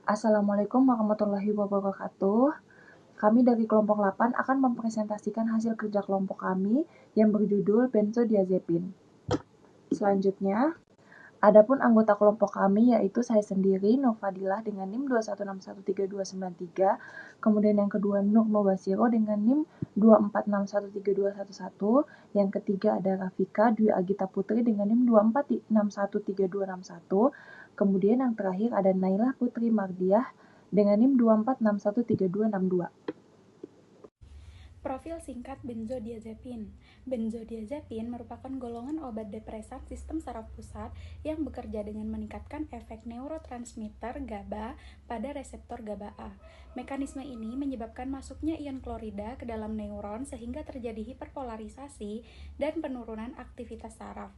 Assalamualaikum warahmatullahi wabarakatuh. Kami dari kelompok 8 akan mempresentasikan hasil kerja kelompok kami yang berjudul benzodiazepin. Selanjutnya, adapun anggota kelompok kami yaitu saya sendiri, Nurfadilah dengan NIM 2161323, kemudian yang kedua Nur Mubasiro dengan NIM 2461321, yang ketiga ada Rafika Dwi Agita Putri dengan NIM 2461321, kemudian yang terakhir ada Nailah Putri Mardiah dengan NIM 2461322. Profil singkat benzodiazepin. Benzodiazepin merupakan golongan obat depresan sistem saraf pusat yang bekerja dengan meningkatkan efek neurotransmitter GABA pada reseptor GABA A. Mekanisme ini menyebabkan masuknya ion klorida ke dalam neuron sehingga terjadi hiperpolarisasi dan penurunan aktivitas saraf.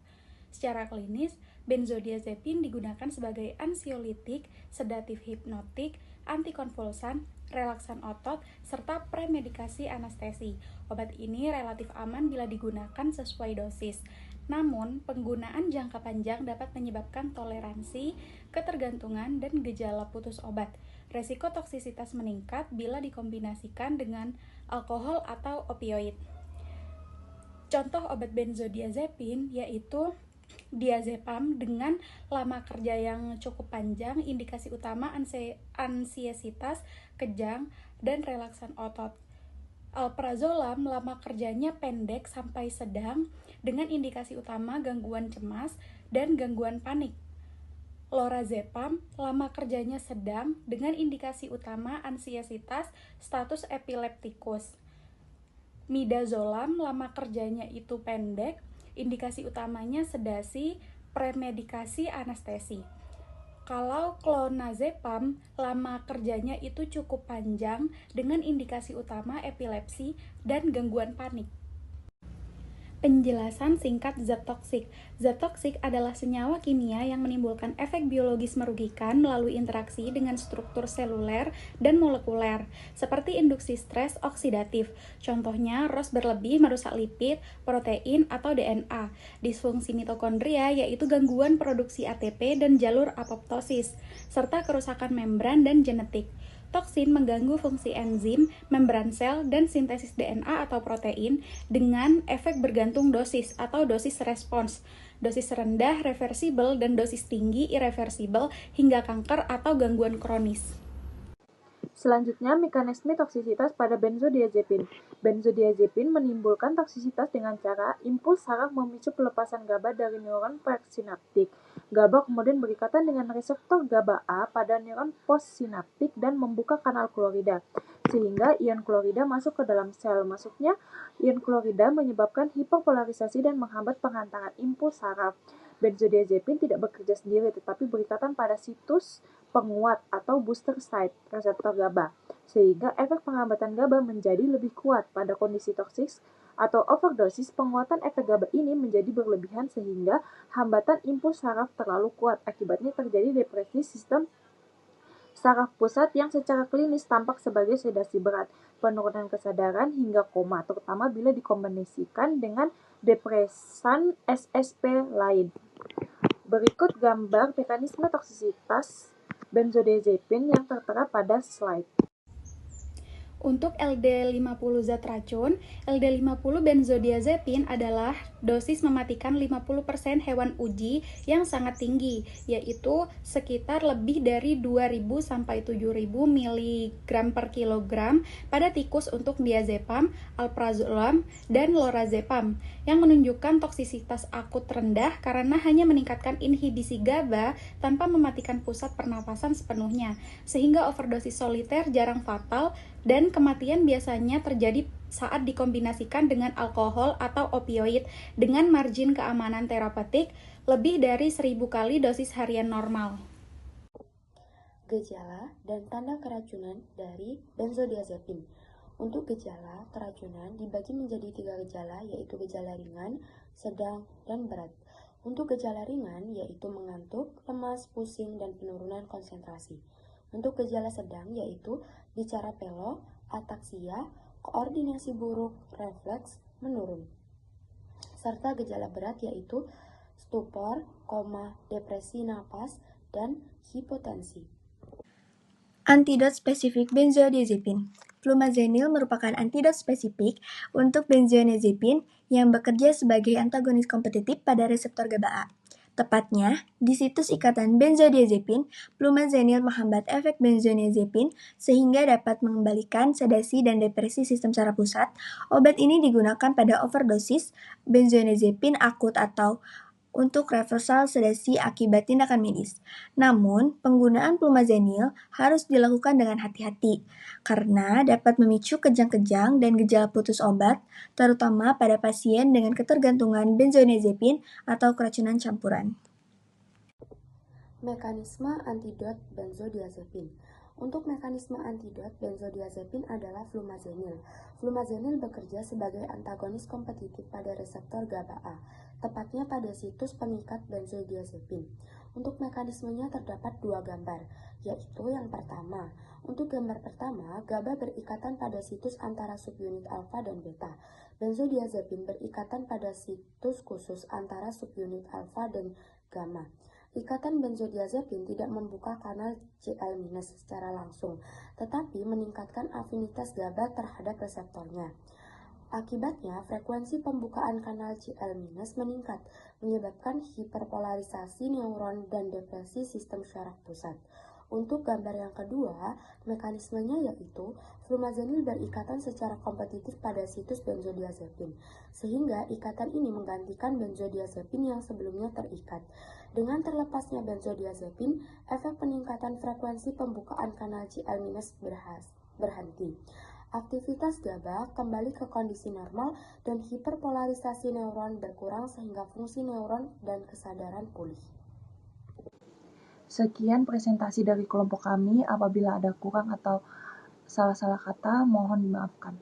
Secara klinis, benzodiazepin digunakan sebagai ansiolitik, sedatif hipnotik, antikonvulsan, relaksan otot, serta premedikasi anestesi. Obat ini relatif aman bila digunakan sesuai dosis. Namun, penggunaan jangka panjang dapat menyebabkan toleransi, ketergantungan, dan gejala putus obat. Resiko toksisitas meningkat bila dikombinasikan dengan alkohol atau opioid. Contoh obat benzodiazepin yaitu diazepam dengan lama kerja yang cukup panjang, indikasi utama ansiesitas, kejang, dan relaksan otot. Alprazolam lama kerjanya pendek sampai sedang dengan indikasi utama gangguan cemas dan gangguan panik. Lorazepam lama kerjanya sedang dengan indikasi utama ansiesitas, status epileptikus. Midazolam lama kerjanya itu pendek, indikasi utamanya sedasi, premedikasi anestesi. Kalau clonazepam lama kerjanya itu cukup panjang dengan indikasi utama epilepsi dan gangguan panik. Penjelasan singkat zat toksik. Zat toksik adalah senyawa kimia yang menimbulkan efek biologis merugikan melalui interaksi dengan struktur seluler dan molekuler, seperti induksi stres oksidatif. Contohnya, ROS berlebih merusak lipid, protein, atau DNA. Disfungsi mitokondria yaitu gangguan produksi ATP dan jalur apoptosis, serta kerusakan membran dan genetik. Toksin mengganggu fungsi enzim, membran sel, dan sintesis DNA atau protein dengan efek bergantung dosis atau dosis respons. Dosis rendah reversibel dan dosis tinggi irreversibel hingga kanker atau gangguan kronis. Selanjutnya, mekanisme toksisitas pada benzodiazepin. Benzodiazepin menimbulkan toksisitas dengan cara impuls saraf memicu pelepasan GABA dari neuron presinaptik. GABA kemudian berikatan dengan reseptor GABA A pada neuron postsinaptik dan membuka kanal klorida, sehingga ion klorida masuk ke dalam sel. Masuknya ion klorida menyebabkan hiperpolarisasi dan menghambat penghantaran impuls saraf. Benzodiazepin tidak bekerja sendiri, tetapi berikatan pada situs penguat atau booster site reseptor GABA, sehingga efek penghambatan GABA menjadi lebih kuat. Pada kondisi toksik atau overdosis, penguatan efek GABA ini menjadi berlebihan sehingga hambatan impuls saraf terlalu kuat. Akibatnya terjadi depresi sistem saraf pusat yang secara klinis tampak sebagai sedasi berat, penurunan kesadaran hingga koma, terutama bila dikombinasikan dengan depresan SSP lain. Berikut gambar mekanisme toksisitas benzodiazepin yang tertera pada slide. Untuk LD50 zat racun, LD50 benzodiazepin adalah dosis mematikan 50% hewan uji yang sangat tinggi, yaitu sekitar lebih dari 2.000 sampai 7.000 mg per kilogram pada tikus untuk diazepam, alprazolam, dan lorazepam, yang menunjukkan toksisitas akut rendah karena hanya meningkatkan inhibisi GABA tanpa mematikan pusat pernapasan sepenuhnya, sehingga overdosis soliter jarang fatal dan kematian biasanya terjadi saat dikombinasikan dengan alkohol atau opioid dengan margin keamanan terapeutik lebih dari 1.000 kali dosis harian normal. Gejala dan tanda keracunan dari benzodiazepin. Untuk gejala keracunan dibagi menjadi 3 gejala, yaitu gejala ringan, sedang, dan berat. Untuk gejala ringan yaitu mengantuk, lemas, pusing, dan penurunan konsentrasi. Untuk gejala sedang yaitu bicara pelo, ataksia, koordinasi buruk, refleks menurun. Serta gejala berat yaitu stupor, koma, depresi napas, dan hipotensi. Antidot spesifik benzodiazepin. Flumazenil merupakan antidot spesifik untuk benzodiazepin yang bekerja sebagai antagonis kompetitif pada reseptor GABA A. Tepatnya, di situs ikatan benzodiazepin, flumazenil menghambat efek benzodiazepin sehingga dapat mengembalikan sedasi dan depresi sistem saraf pusat. Obat ini digunakan pada overdosis benzodiazepin akut atau untuk reversal sedasi akibat tindakan medis. Namun, penggunaan flumazenil harus dilakukan dengan hati-hati karena dapat memicu kejang-kejang dan gejala putus obat, terutama pada pasien dengan ketergantungan benzodiazepin atau keracunan campuran. Mekanisme antidot benzodiazepin. Untuk mekanisme antidot benzodiazepin adalah flumazenil. Flumazenil bekerja sebagai antagonis kompetitif pada reseptor GABA A, tepatnya pada situs pengikat benzodiazepin. Untuk mekanismenya terdapat dua gambar, yaitu yang pertama. Untuk gambar pertama, GABA berikatan pada situs antara subunit alfa dan beta. Benzodiazepin berikatan pada situs khusus antara subunit alfa dan gamma. Ikatan benzodiazepin tidak membuka kanal Cl- secara langsung, tetapi meningkatkan afinitas GABA terhadap reseptornya. Akibatnya, frekuensi pembukaan kanal Cl- meningkat, menyebabkan hiperpolarisasi neuron dan depresi sistem syaraf pusat. Untuk gambar yang kedua, mekanismenya yaitu flumazenil berikatan secara kompetitif pada situs benzodiazepin, sehingga ikatan ini menggantikan benzodiazepin yang sebelumnya terikat. Dengan terlepasnya benzodiazepin, efek peningkatan frekuensi pembukaan kanal Cl- berhenti. Aktivitas GABA kembali ke kondisi normal dan hiperpolarisasi neuron berkurang sehingga fungsi neuron dan kesadaran pulih. Sekian presentasi dari kelompok kami. Apabila ada kurang atau salah-salah kata, mohon dimaafkan.